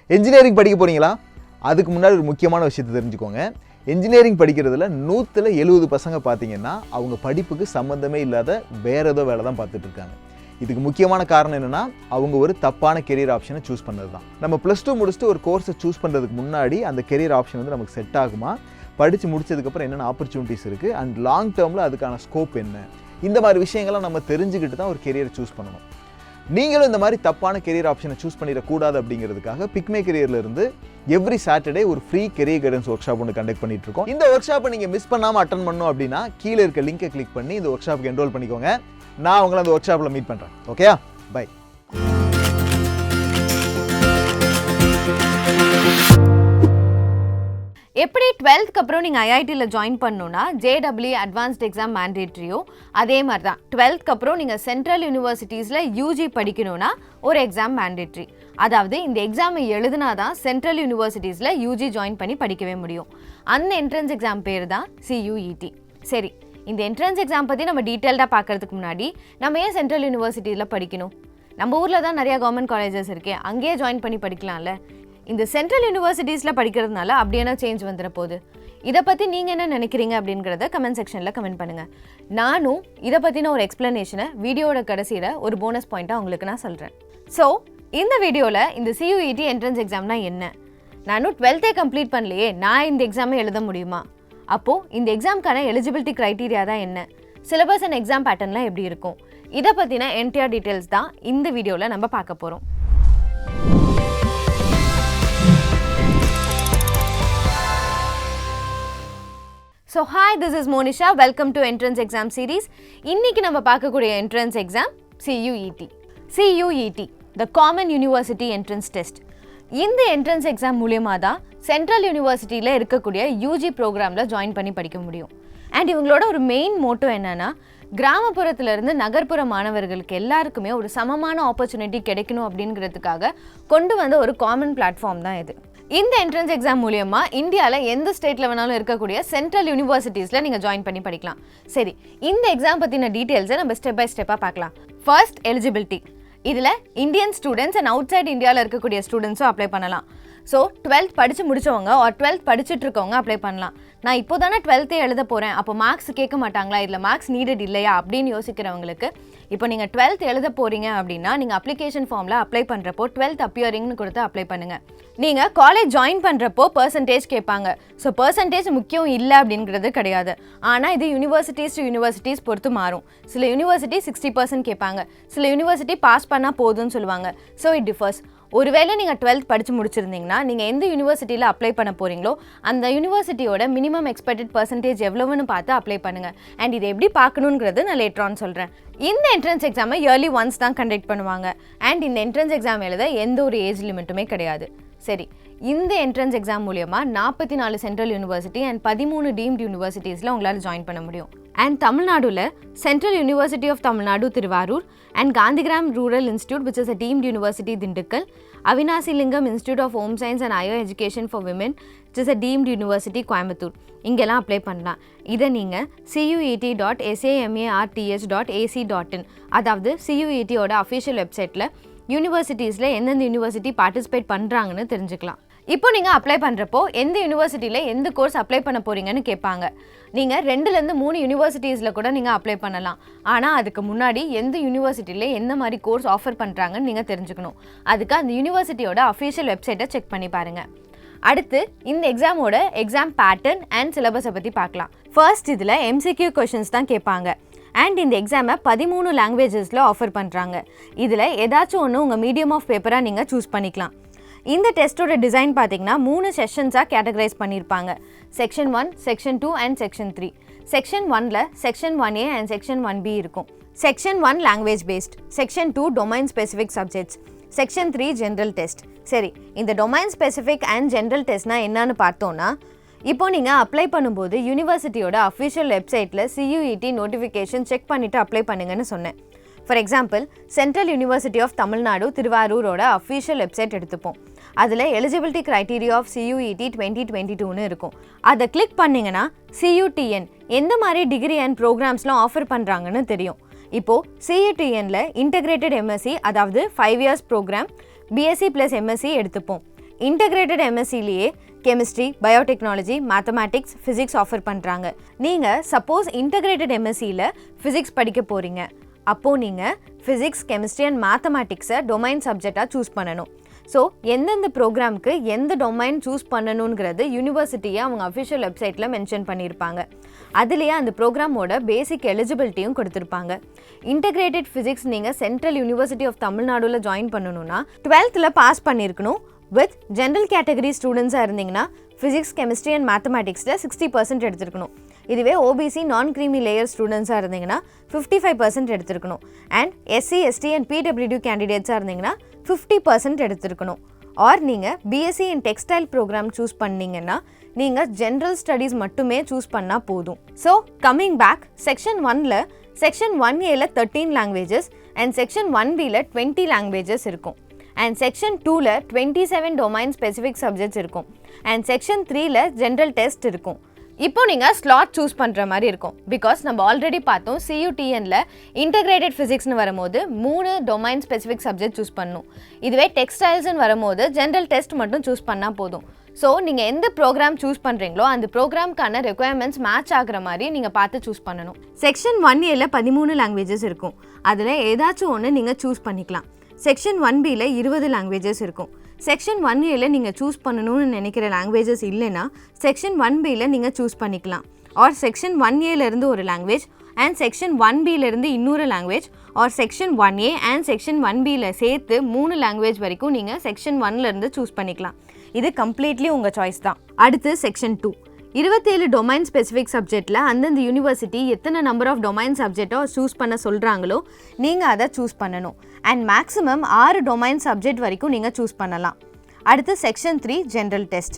Engineering படிக்க போகிறீங்களா? அதுக்கு முன்னாடி ஒரு முக்கியமான விஷயத்தை தெரிஞ்சுக்கோங்க. இன்ஜினியரிங் படிக்கிறதுல 100ல் 70 பசங்க பார்த்தீங்கன்னா அவங்க படிப்புக்கு சம்மந்தமே இல்லாத வேறு ஏதோ வேலை தான் பார்த்துட்டு இருக்காங்க. இதுக்கு முக்கியமான காரணம் என்னென்னா அவங்க ஒரு தப்பான கெரியர் ஆப்ஷனை சூஸ் பண்ணது தான். நம்ம +2 முடிச்சுட்டு ஒரு கோர்ஸை சூஸ் பண்ணுறதுக்கு முன்னாடி அந்த கெரியர் ஆப்ஷன் வந்து நமக்கு செட் ஆகுமா, படித்து முடிச்சதுக்கப்புறம் என்னென்ன ஆப்பர்ச்சுனிட்டிஸ் இருக்குது அண்ட் லாங் டேர்மில் அதுக்கான ஸ்கோப் என்ன, இந்த மாதிரி விஷயங்கள்லாம் நம்ம தெரிஞ்சுக்கிட்டு தான் ஒரு கெரியரை சூஸ் பண்ணணும். நீங்களும் இந்த மாதிரி தப்பான கெரியர் ஆப்ஷனை சூஸ் பண்ணிடக்கூடாது அப்படிங்கிறதுக்காக PickMyCareerல இருந்து எவ்ரி சாட்டர்டே ஒரு free career guidance work shop ஒன்று கண்டக்ட் பண்ணிட்டு இருக்கோம். இந்த ஒர்க் ஷாப்பை நீங்கள் மிஸ் பண்ணாமல் அட்டன் பண்ணணும் அப்படின்னா கீழே இருக்க லிங்கை கிளிக் பண்ணி இந்த ஒர்க் ஷாப்புக்கு என்ரோல் பண்ணிக்கோங்க. நான் உங்களை அந்த ஒர்க் ஷாப்பில் மீட் பண்ணுறேன். ஓகேயா? பை. எப்படி 12th அப்புறம் நீங்கள் ஐஐடியில் ஜாயின் பண்ணணுன்னா JEE அட்வான்ஸ்ட் எக்ஸாம் மேண்டேட்ரியோ அதே மாதிரி தான் 12th அப்புறம் நீங்கள் சென்ட்ரல் யூனிவர்சிட்டிஸில் UG படிக்கணும்னா ஒரு எக்ஸாம் மேண்டேட்ரி. அதாவது இந்த எக்ஸாமை எழுதுனா தான் சென்ட்ரல் யூனிவர்சிட்டிஸில் UG ஜாயின் பண்ணி படிக்கவே முடியும். அந்த என்ட்ரன்ஸ் எக்ஸாம் பேர் தான் CUET. சரி, இந்த என்ட்ரன்ஸ் எக்ஸாம் பற்றி நம்ம டீட்டெயில்டாக பார்க்கறதுக்கு முன்னாடி நம்ம ஏன் சென்ட்ரல் யூனிவர்சிட்டியில் படிக்கணும்? நம்ம ஊரில் தான் நிறையா கவர்மெண்ட் காலேஜஸ் இருக்கே, அங்கேயே ஜாயின் பண்ணி படிக்கலாம்ல. இந்த சென்ட்ரல் யூனிவர்சிட்டிஸில் படிக்கிறதுனால அப்படியான சேஞ்ச் வந்துட போகுது. இதை பற்றி நீங்கள் என்ன நினைக்கிறீங்க அப்படிங்கிறத கமெண்ட் செக்ஷனில் கமெண்ட் பண்ணுங்கள். நானும் இதை பற்றின ஒரு எக்ஸ்ப்ளனேஷனை வீடியோட கடைசியில் ஒரு போனஸ் பாயிண்ட்டாக உங்களுக்கு நான் சொல்கிறேன். ஸோ இந்த வீடியோவில் இந்த CUET என்ட்ரன்ஸ் எக்ஸாம்னா என்ன, நானும் 12th கம்ப்ளீட் பண்ணலையே, நான் இந்த எக்ஸாமை எழுத முடியுமா, அப்போது இந்த எக்ஸாமுக்கான எலிஜிபிலிட்டி க்ரைட்டீரியா தான் என்ன, சிலபஸ் அண்ட் எக்ஸாம் பேட்டர்ன்லாம் எப்படி இருக்கும், இதை பற்றின என்டையர் டீட்டெயில்ஸ் தான் இந்த வீடியோவில் நம்ம பார்க்க போகிறோம். So hi, this is Monisha. Welcome to entrance exam series. இன்றைக்கி நம்ம பார்க்கக்கூடிய entrance exam CUET, the common university entrance test. இந்த என்ட்ரன்ஸ் எக்ஸாம் மூலியமாக தான் சென்ட்ரல் யூனிவர்சிட்டியில் இருக்கக்கூடிய UG ப்ரோக்ராமில் ஜாயின் பண்ணி படிக்க முடியும். அண்ட் இவங்களோட ஒரு மெயின் மோட்டோ என்னென்னா, கிராமப்புறத்துலேருந்து நகர்ப்புற மாணவர்களுக்கு எல்லாருக்குமே ஒரு சமமான ஆப்பர்ச்சுனிட்டி கிடைக்கணும் அப்படிங்கிறதுக்காக கொண்டு வந்த ஒரு காமன் பிளாட்ஃபார்ம் தான் இது. இந்த என்ட்ரன்ஸ் எக்ஸாம் மூலியமாக இந்தியாவில் எந்த ஸ்டேட்டில் வேணாலும் இருக்கக்கூடிய சென்ட்ரல் யூனிவர்சிட்டிஸில் நீங்கள் ஜாயின் பண்ணி படிக்கலாம். சரி, இந்த எக்ஸாம் பற்றின டீட்டெயில்ஸை நம்ம ஸ்டெப் பை ஸ்டெப்பாக பார்க்கலாம். First, eligibility. இதில் Indian students and outside இந்தியாவில் இருக்கக்கூடிய ஸ்டூடெண்ட்ஸும் அப்ளை பண்ணலாம். ஸோ 12th படித்து முடித்தவங்க ஆர் 12th படிச்சுட்டு இருக்கவங்க அப்ளை பண்ணலாம். நான் இப்போ தானே 12th எழுத போகிறேன், அப்போ மார்க்ஸ் கேட்க மாட்டாங்களா, இதில் மார்க்ஸ் நீடட் இல்லையா அப்படின்னு யோசிக்கிறவங்களுக்கு இப்போ நீங்கள் 12th எழுத போகிறீங்க அப்படின்னா நீங்கள் அப்ளிகேஷன் ஃபார்மில் அப்ளை பண்ணுறப்போ 12th அப்பியரிங்னு கொடுத்து அப்ளை பண்ணுங்கள். நீங்கள் காலேஜ் ஜாயின் பண்ணுறப்போ பர்சன்டேஜ் கேட்பாங்க. ஸோ பர்சன்டேஜ் முக்கியம் இல்லை அப்படிங்கிறது கிடையாது. ஆனால் இது யூனிவர்சிட்டிஸ் டு யூனிவர்சிட்டிஸ் பொறுத்து மாறும். சில யூனிவர்சிட்டி 60% கேட்பாங்க, சில யூனிவர்சிட்டி பாஸ் பண்ணால் போதும்னு சொல்லுவாங்க. So it differs. ஒருவேளை நீங்கள் 12th படித்து முடிச்சிருந்தீங்கன்னா நீங்கள் எந்த யூனிவர்சிட்டியில் அப்ளை பண்ண போகிறீங்களோ அந்த யூனிவர்சிட்டியோட மினிமம் எக்ஸ்பெக்டட் பர்சன்டேஜ் எவ்வளவுன்னு பார்த்து அப்ளை பண்ணுங்கள். அண்ட் இதை எப்படி பார்க்கணுங்கிறது நான் லேட்டரான் சொல்கிறேன். இந்த என்ட்ரன்ஸ் எக்ஸாமை இயர்லி ஒன்ஸ் தான் கண்டக்ட் பண்ணுவாங்க. அண்ட் இந்த என்ட்ரன்ஸ் எக்ஸாம் எழுத எந்த ஒரு ஏஜ் லிமிட்டுமே கிடையாது. சரி, இந்த என்ட்ரன்ஸ் எக்ஸாம் மூலியமாக 44 சென்ட்ரல் யூனிவர்சிட்டி அண்ட் 13 டீம்டு யூனிவர்சிட்டிஸில் உங்களால் ஜாயின் பண்ண முடியும். அண்ட் தமிழ்நாடுல central university of Tamil Nadu Thiruvarur and Gandhigram rural institute which is a deemed university Dindigul, Avinashilingam institute of home science and higher education for women which is a deemed university Coimbatore, இங்கெல்லாம் apply பண்ணலாம். இதை நீங்கள் CUET.samarts.ac.in அதாவது CUETயோட அஃபிஷியல் வெப்சைட்டில் யூனிவர்சிட்டிஸில் எந்தெந்த யூனிவர்சிட்டி பார்ட்டிசிபேட் பண்ணுறாங்கன்னு தெரிஞ்சுக்கலாம். இப்போ நீங்கள் அப்ளை பண்ணுறப்போ எந்த யூனிவர்சிட்டியில் எந்த கோர்ஸ் அப்ளை பண்ண போகிறீங்கன்னு கேட்பாங்க. நீங்கள் 2லேருந்து 3 யூனிவர்சிட்டிஸில் கூட நீங்கள் அப்ளை பண்ணலாம். ஆனால் அதுக்கு முன்னாடி எந்த யூனிவர்சிட்டியில் எந்த மாதிரி கோர்ஸ் ஆஃபர் பண்ணுறாங்கன்னு நீங்கள் தெரிஞ்சுக்கணும். அதுக்கு அந்த யூனிவர்சிட்டியோட அஃபிஷியல் வெப்சைட்டை செக் பண்ணி பாருங்கள். அடுத்து இந்த எக்ஸாமோட எக்ஸாம் பேட்டர்ன் அண்ட் சிலபஸை பற்றி பார்க்கலாம். ஃபர்ஸ்ட், இதில் MCQ கொஷின்ஸ் தான் கேட்பாங்க. அண்ட் இந்த எக்ஸாமை 13 லாங்குவேஜஸில் ஆஃபர் பண்ணுறாங்க. இதில் ஏதாச்சும் ஒன்று உங்கள் மீடியம் ஆஃப் பேப்பராக நீங்கள் சூஸ் பண்ணிக்கலாம். இந்த டெஸ்ட்டோட டிசைன் பார்த்தீங்கன்னா 3 செஷன்ஸாக கேட்டகரைஸ் பண்ணியிருப்பாங்க. Section 1, section 2 and section 3. Section 1ல் section 1A and section 1B இருக்கும். Section 1 language based, section 2 domain specific subjects, section 3 general test. சரி, இந்த டொமைன் ஸ்பெசிஃபிக் அண்ட் ஜென்ரல் டெஸ்ட்னா என்னன்னு பார்த்தோன்னா, இப்போ நீங்கள் அப்ளை பண்ணும்போது யூனிவர்சிட்டியோட அஃபிஷியல் வெப்சைட்டில் CUET நோட்டிஃபிகேஷன் செக் பண்ணிவிட்டு அப்ளை பண்ணுங்கன்னு சொன்னேன். For example, central university of Tamil Nadu திருவாரூரோட அஃபிஷியல் வெப்சைட் எடுத்துப்போம். அதில் எலிஜிபிலிட்டி க்ரைட்டீரியா ஆஃப் CUET 2022ன்னு இருக்கும். அதை கிளிக் பண்ணிங்கன்னா CUTN எந்த மாதிரி டிகிரி அண்ட் ப்ரோக்ராம்ஸ்லாம் ஆஃபர் பண்ணுறாங்கன்னு தெரியும். இப்போது CUTNல இன்டெகிரேட்டட் MSc அதாவது 5 years ப்ரோக்ராம் BSc + MSc எடுத்துப்போம். இன்டகிரேட்டட் எம்எஸ்சிலேயே chemistry, biotechnology, mathematics, physics offer பண்ணுறாங்க. நீங்கள் சப்போஸ் இன்டகிரேட்டட் எம்எஸ்சியில் ஃபிசிக்ஸ் படிக்க போகிறீங்க, அப்போது நீங்கள் ஃபிசிக்ஸ், கெமிஸ்ட்ரி அண்ட் மேத்தமேட்டிக்ஸை டொமைன் சப்ஜெக்டாக சூஸ் பண்ணணும். ஸோ எந்தெந்த ப்ரோக்ராமுக்கு எந்த டொமைன் சூஸ் பண்ணணுங்கிறது யூனிவர்சிட்டியை அவங்க அஃபிஷியல் வெப்சைட்டில் மென்ஷன் பண்ணியிருப்பாங்க. அதுலேயே அந்த ப்ரோக்ராமோட பேசிக் எலிஜிபிலிட்டியும் கொடுத்துருப்பாங்க. இன்டகிரேட்டட் ஃபிசிக்ஸ் நீங்கள் சென்ட்ரல் யூனிவர்சிட்டி ஆஃப் தமிழ்நாடுல ஜாயின் பண்ணணும்னா 12th பாஸ் பண்ணியிருக்கணும். வித் ஜென்ரல் கேட்டகரி ஸ்டூடெண்ட்ஸாக இருந்தீங்கன்னா ஃபிசிக்ஸ், கெமிஸ்ட்ரி அண்ட் மேத்தமேட்டிக்ஸில் 60% எடுத்துருக்கணும். இதுவே ஓபிசி நான் க்ரீமி லேயர் ஸ்டூடெண்ட்ஸாக இருந்தீங்கன்னா 55% எடுத்துருக்கணும். And SC, ST and PWD கேண்டிடேட்ஸாக இருந்தீங்கன்னா 50% எடுத்துருக்கணும். ஆர் நீங்கள் BSc in textile programme choose பண்ணீங்கன்னா நீங்கள் ஜென்ரல் ஸ்டடீஸ் மட்டுமே சூஸ் பண்ணால் போதும். ஸோ கம்மிங் பேக், செக்ஷன் 1ல் section 1A 13 languages and section 1B 20 languages இருக்கும். அண்ட் செக்ஷன் 2ல் 27 டொமைன் ஸ்பெசிஃபிக் சப்ஜெக்ட்ஸ் இருக்கும். அண்ட் செக்ஷன் 3ல் ஜென்ரல் டெஸ்ட் இருக்கும். இப்போ நீங்கள் ஸ்லாட் சூஸ் பண்ணுற மாதிரி இருக்கும். பிகாஸ் நம்ம ஆல்ரெடி பார்த்தோம் CUTNல இன்டகிரேட்டட் ஃபிசிக்ஸ்னு வரும்போது 3 டொமைன் ஸ்பெசிஃபிக் சப்ஜெக்ட் சூஸ் பண்ணணும். இதுவே டெக்ஸ்டைல்ஸ்னு வரும்போது ஜென்ரல் டெஸ்ட் மட்டும் சூஸ் பண்ணால் போதும். ஸோ நீங்கள் எந்த ப்ரோக்ராம் சூஸ் பண்ணுறீங்களோ அந்த ப்ரோக்ராம்க்கான ரெக்குயர்மெண்ட்ஸ் மேட்ச் ஆகிற மாதிரி நீங்கள் பார்த்து சூஸ் பண்ணணும். செக்ஷன் 1A 13 லாங்குவேஜஸ் இருக்கும். அதில் ஏதாச்சும் ஒன்று நீங்கள் சூஸ் பண்ணிக்கலாம். செக்ஷன் 1B 20 லாங்குவேஜஸ் இருக்கும். செக்ஷன் 1A நீங்கள் சூஸ் பண்ணணும்னு நினைக்கிற லாங்குவேஜஸ் இல்லைன்னா செக்ஷன் 1B நீங்கள் சூஸ் பண்ணிக்கலாம். ஆர் செக்ஷன் 1A ஒரு லாங்குவேஜ் அண்ட் செக்ஷன் 1B இன்னொரு language, or section 1A and section 1B சேர்த்து 3 லாங்குவேஜ் வரைக்கும் நீங்கள் செக்ஷன் 1 சூஸ் பண்ணிக்கலாம். இது கம்ப்ளீட்லி உங்கள் சாய்ஸ் தான். அடுத்து செக்ஷன் 2, 27 டொமைன் ஸ்பெசிஃபிக் சப்ஜெக்டில் அந்தந்த யூனிவர்சிட்டி எத்தனை நம்பர் ஆஃப் டொமைன் சப்ஜெக்டோ சூஸ் பண்ண சொல்கிறாங்களோ நீங்கள் அதை சூஸ் பண்ணணும். அண்ட் மேக்ஸிமம் 6 டொமைன் சப்ஜெக்ட் வரைக்கும் நீங்கள் சூஸ் பண்ணலாம். அடுத்து செக்ஷன் 3 ஜென்ரல் டெஸ்ட்.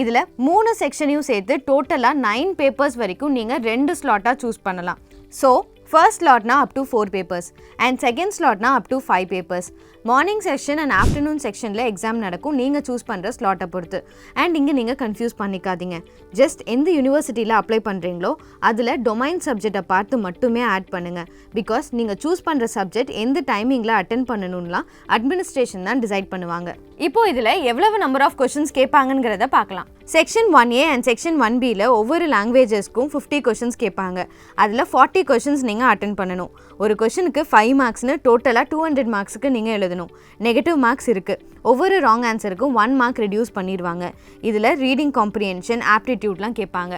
இதில் 3 செக்ஷனையும் சேர்த்து டோட்டலாக 9 பேப்பர்ஸ் வரைக்கும் நீங்கள் 2 ஸ்லாட்டாக சூஸ் பண்ணலாம். ஸோ ஃபர்ஸ்ட் ஸ்லாட்னா up to 4 papers and second ஸ்லாட்னா up to 5 papers. Morning section and afternoon செக்ஷனில் எக்ஸாம் நடக்கும் நீங்கள் சூஸ் பண்ணுற ஸ்லாட்டை பொறுத்து. அண்ட் இங்கே நீங்கள் கன்ஃபியூஸ் பண்ணிக்காதீங்க. ஜஸ்ட் எந்த யூனிவர்சிட்டியில் அப்ளை பண்ணுறீங்களோ அதில் டொமைன் சப்ஜெக்டை பார்த்து மட்டுமே ஆட் பண்ணுங்கள். பிகாஸ் நீங்கள் சூஸ் பண்ணுற சப்ஜெக்ட் எந்த டைமிங்கில் அட்டென்ட் பண்ணணும்லாம் அட்மினிஸ்ட்ரேஷன் தான் டிசைட் பண்ணுவாங்க. இப்போ இதில் எவ்வளவு நம்பர் ஆஃப் கொஷின்ஸ் கேட்பாங்கங்கிறத பார்க்கலாம். Section 1A and section 1B ஒவ்வொரு லாங்குவேஜஸ்க்கும் 50 கொஷின்ஸ் கேட்பாங்க. அதில் 40 கொஷின்ஸ் நீங்கள் அட்டென்ட் பண்ணணும். ஒரு கொஷனுக்கு 5 மார்க்ஸ்னு டோட்டலாக 200 மார்க்ஸுக்கு நீங்கள் எழுதணும். நெகட்டிவ் மார்க்ஸ் இருக்குது. ஒவ்வொரு ராங் ஆன்சருக்கும் 1 மார்க் ரெடியூஸ் பண்ணிடுவாங்க. இதில் ரீடிங் காம்ப்ரிஹென்ஷன், ஆப்டிடியூட்லாம் கேட்பாங்க.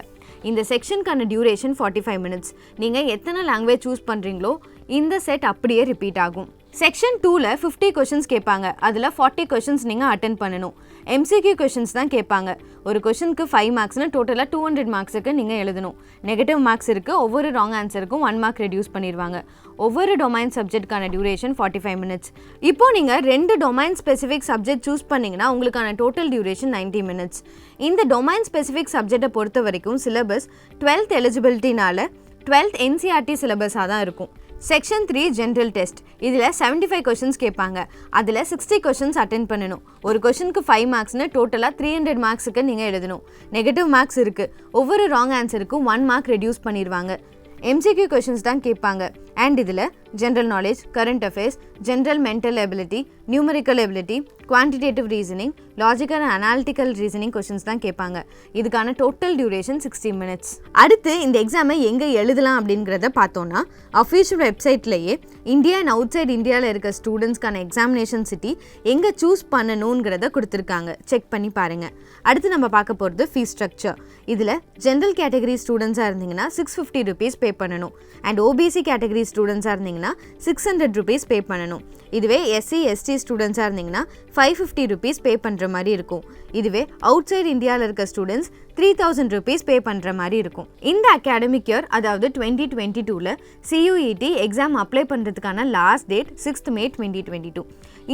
இந்த செக்ஷனுக்கான டியூரேஷன் 45 மினிட்ஸ். நீங்கள் எத்தனை லாங்குவேஜ் சூஸ் பண்ணுறீங்களோ இந்த செட் அப்படியே ரிப்பீட் ஆகும். செக்ஷன் 2ல் 50 கொஷின்ஸ் கேட்பாங்க. அதில் 40 கொஷின்ஸ் நீங்கள் அட்டென்ட் பண்ணணும். MCQ கொஷின்ஸ் தான் கேட்பாங்க. ஒரு கொஷனுக்கு 5 மார்க்ஸ்னு டோட்டலாக 200 மார்க்ஸுக்கு நீங்கள் எழுதணும். நெகட்டிவ் மார்க்ஸ் இருக்குது. ஒவ்வொரு ராங் ஆன்சருக்கும் 1 மார்க் ரெடியூஸ் பண்ணிடுவாங்க. ஒவ்வொரு டொமைன் சப்ஜெக்ட்கான டியூரேஷன் 45 மினிட்ஸ். இப்போ நீங்கள் 2 டொமைன் ஸ்பெசிஃபிக் சப்ஜெக்ட் சூஸ் பண்ணிங்கன்னா உங்களுக்கான டோட்டல் டியூரேஷன் 90 மினிட்ஸ். இந்த டொமைன் ஸ்பெசிஃபிக் சப்ஜெக்டை பொறுத்த வரைக்கும் சிலபஸ் 12th எலிஜிபிலிட்டினால 12th NCERT சிலபஸாக தான் இருக்கும். Section 3 general test. இதில் 75 கொஷின்ஸ் கேட்பாங்க. அதில் 60 கொஷின்ஸ் அட்டென்ட் பண்ணணும். ஒரு கொஷனுக்கு 5 மார்க்ஸ்னு டோட்டலாக 300 மார்க்ஸுக்கு நீங்கள் எழுதணும். நெகட்டிவ் மார்க்ஸ் இருக்குது. ஒவ்வொரு ராங் ஆன்சருக்கும் 1 மார்க் ரெடியூஸ் பண்ணிடுவாங்க. MCQ கொஷின்ஸ் தான் கேட்பாங்க. அண்ட் இதில் general knowledge, current affairs, general mental ability, numerical ability, quantitative reasoning, logical and analytical reasoning questions தான் கேட்பாங்க. இதுக்கான டோட்டல் டியூரேஷன் 60 மினிட்ஸ். அடுத்து இந்த எக்ஸாமை எங்கே எழுதலாம் அப்படிங்கிறத பார்த்தோன்னா அஃபிஷியல் வெப்சைட்லேயே இந்தியா அண்ட் அவுட் சைட் இந்தியாவில் இருக்க ஸ்டூடெண்ட்ஸ்க்கான எக்ஸாமினேஷன் சிட்டி எங்கே சூஸ் பண்ணணுங்கிறத கொடுத்துருக்காங்க. செக் பண்ணி பாருங்கள். அடுத்து நம்ம பார்க்க போகிறது ஃபீஸ் ஸ்ட்ரக்சர். இதில் ஜென்ரல் கேட்டகரி ஸ்டூடெண்ட்ஸாக இருந்தீங்கன்னா 650 rupees பே பண்ணணும். அண்ட் ஓபிசி கேட்டகரி ஸ்டூடெண்ட்ஸாக இருந்தீங்கன்னா 600 rupees பே பண்ணணும். இதுவே SC ST ஸ்டூடெண்ட்ஸாக இருந்தீங்கன்னா 550 rupees பே பண்ணுற மாதிரி இருக்கும். இதுவே அவுட் சைட் இந்தியாவில் இருக்க ஸ்டூடெண்ட்ஸ் 3000 rupees பே பண்ணுற மாதிரி இருக்கும். இந்த அகாடமிக் இயர் அதாவது 2022ல் CUET எக்ஸாம் அப்ளை பண்ணுறதுக்கான லாஸ்ட் டேட் 6th May 2022.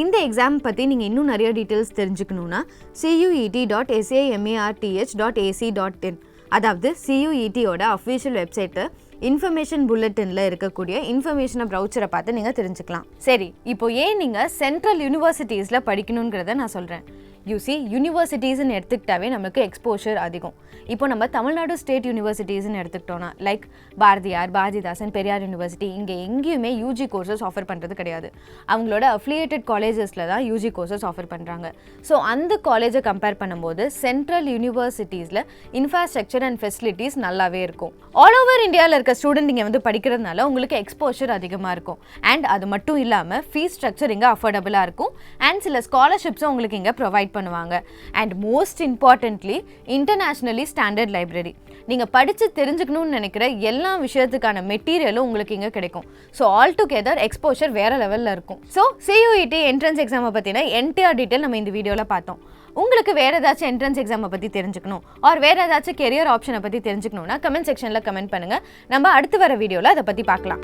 இந்த எக்ஸாம் பற்றி நீங்கள் இன்னும் நிறைய டீட்டெயில்ஸ் தெரிஞ்சுக்கணுன்னா CUET.samarth.ac.in அதாவது CUET-ஓட அஃபிஷியல் வெப்சைட்டு இன்ஃபர்மேஷன் புல்லட்டினில் இருக்கக்கூடிய இன்ஃபர்மேஷனை ப்ரௌச்சரை பார்த்து நீங்கள் தெரிஞ்சுக்கலாம். சரி, இப்போ ஏன் நீங்கள் சென்ட்ரல் யூனிவர்சிட்டிஸில் படிக்கணுங்கிறத நான் சொல்கிறேன். யூசி யூனிவர்சிட்டிஸ்ன்னு எடுத்துக்கிட்டாவே நமக்கு எக்ஸ்போஷர் அதிகம். இப்போ நம்ம தமிழ்நாடு ஸ்டேட் யூனிவர்சிட்டிஸ்ன்னு எடுத்துக்கிட்டோன்னா லைக் பாரதியார், பாரதிதாசன், பெரியார் யூனிவர்சிட்டி, இங்கே எங்கேயுமே யூஜி கோர்சஸ் ஆஃபர் பண்ணுறது கிடையாது. அவங்களோட அஃபிலியேட்டட் காலேஜஸில் தான் யூஜி கோர்சஸ் ஆஃபர் பண்ணுறாங்க. ஸோ அந்த காலேஜை கம்பேர் பண்ணும்போது சென்ட்ரல் யூனிவர்சிட்டிஸில் இன்ஃப்ராஸ்ட்ரக்சர் அண்ட் ஃபெசிலிட்டிஸ் நல்லாவே இருக்கும். ஆல் ஓவர் இந்தியாவில் இருக்க ஸ்டூடெண்ட் இங்கே வந்து படிக்கிறதுனால உங்களுக்கு எக்ஸ்போஷர் அதிகமாக இருக்கும். அண்ட் அது மட்டும் இல்லாமல் ஃபீஸ் ஸ்ட்ரக்சர் இங்கே அஃபோர்டபுளாக இருக்கும். அண்ட் சில ஸ்காலர்ஷிப்ஸும் உங்களுக்கு இங்கே ப்ரொவைட் பண்ணுவாங்க. And most importantly internationally standard library. நீங்கள் படித்து தெரிஞ்சுக்கணும்னு நினைக்கிற எல்லா விஷயத்துக்கான மெட்டீரியலும் உங்களுக்கு இங்கே கிடைக்கும். ஸோ ஆல் டுகெதர் எக்ஸ்போஷர் வேறு லெவலில் இருக்கும். ஸோ CUET என்ட்ரன்ஸ் எக்ஸாமை பற்றின என்டையர் டீட்டெயில் நம்ம இந்த வீடியோவில் பார்த்தோம். உங்களுக்கு வேறு ஏதாச்சும் என்ட்ரன்ஸ் எக்ஸாமை பற்றி தெரிஞ்சுக்கணும் ஆர் வேறு ஏதாச்சும் கெரியர் ஆப்ஷனை பற்றி தெரிஞ்சுக்கணும்னா கமெண்ட் செக்ஷனில் கமெண்ட் பண்ணுங்கள். நம்ம அடுத்து வர வீடியோவில் அதை பற்றி பார்க்கலாம்.